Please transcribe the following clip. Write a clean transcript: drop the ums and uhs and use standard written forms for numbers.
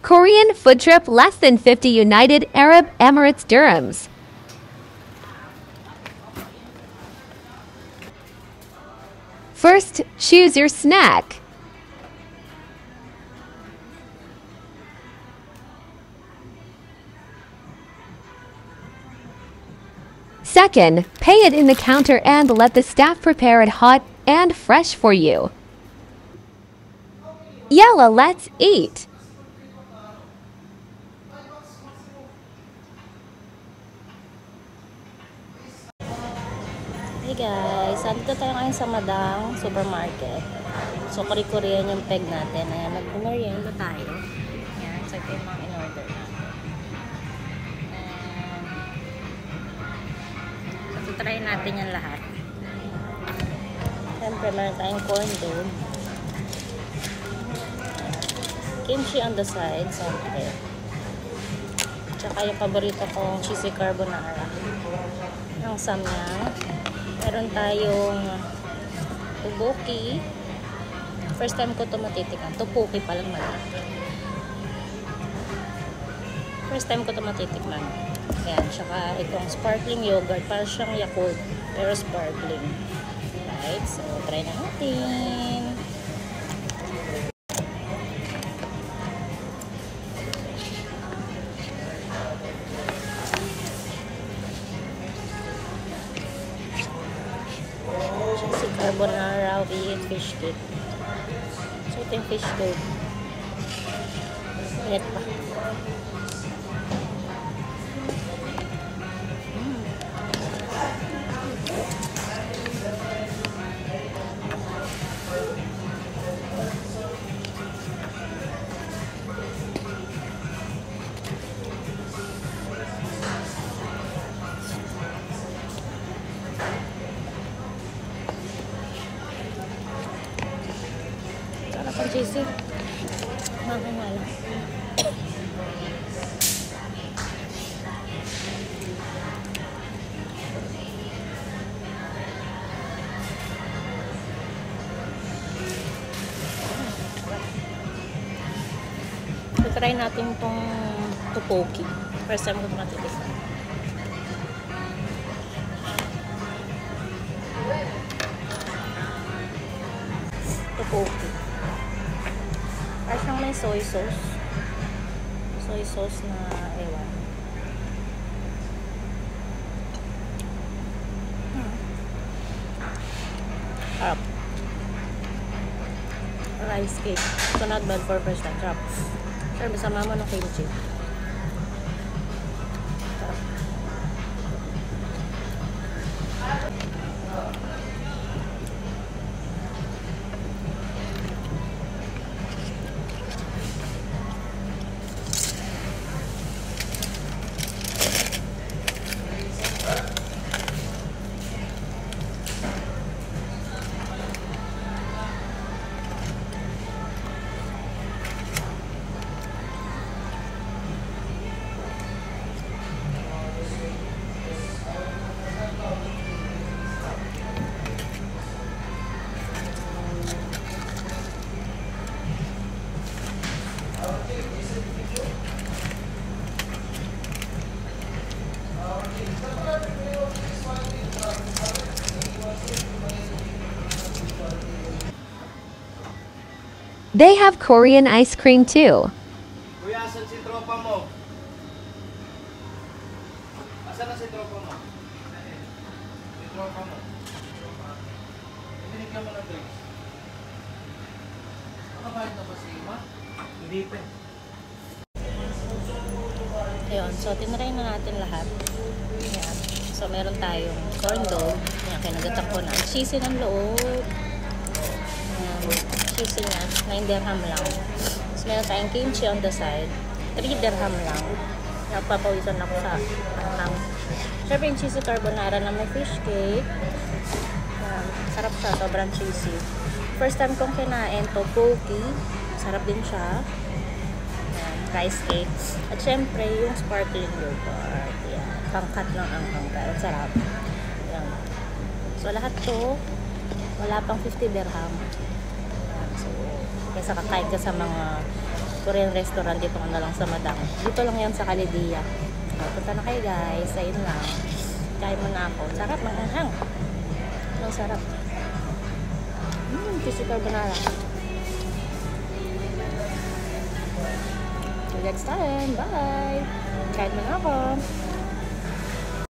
Korean food trip less than 50 United Arab Emirates dirhams. First, choose your snack. Second, pay it in the counter and let the staff prepare it hot and fresh for you. Yalla, let's eat! Hey guys, andito tayo ngayon sa Madang Supermarket. So, Korean yung peg natin. Ayan, nag-merienda tayo. Ayan, so ito yung mga in-order natin. So, try natin yan lahat. Siyempre, meron tayong corn dog. Kimchi on the side, siyempre. Tsaka yung paborito kong cheesy carbonara. Ang samyang. Meron tayong tteokbokki. First time ko ito matitikan. Tteokbokki palang mali. First time ko ito matitikman. Ayan, tsaka itong sparkling yogurt. Parang siyang Yakult, pero sparkling. Right, so try na natin. Carbonara with fish cake. So, ito yung fish cake. Init pa. Ang cheesy. Mahal. So, try natin itong tteokbokki. First time ko ito matitikman. Tteokbokki. Parang may soy sauce. Soy sauce na ewan. Sarap. Rice cake. Ito not bad for first time. Sarap. Sure, masama mo ng kimchi. Sarap. They have Korean ice cream too. Kuya, asan si tropa mo? Asan na si tropa mo? Si tropa mo. Binigyan mo ng drinks. Nakabayad na ba si Ima? Hindi pa. Ayun, so tinry na natin lahat. Ayan. So meron tayong corn dog. Ayan, kinagatak ko na. Cheesy ng loob. Cheesy niya, 9 dirham lang. Tapos meron tayong kimchi on the side, 3 dirham lang. Napapawisan ako sa anghang. Siyempre yung cheesy carbonara na may fish cake. Sarap siya, sobrang cheesy. First time kong kinain, tteokbokki. Sarap din siya. Rice cake. At syempre yung sparkling yogurt. Yan, pangkat ng anghang. Pero sarap. Yan. So lahat to, wala pang 50 dirham. So, kaysa kakain ka sa mga Korean restaurant dito na lang sa Madang. Dito lang yan sa Kalidia. Punta na kayo guys. Ayun lang. Kain mo na ako. Sarap, manghang. Ang sarap. Cheesy carbonara. Till next time. Bye. Kain mo na ako.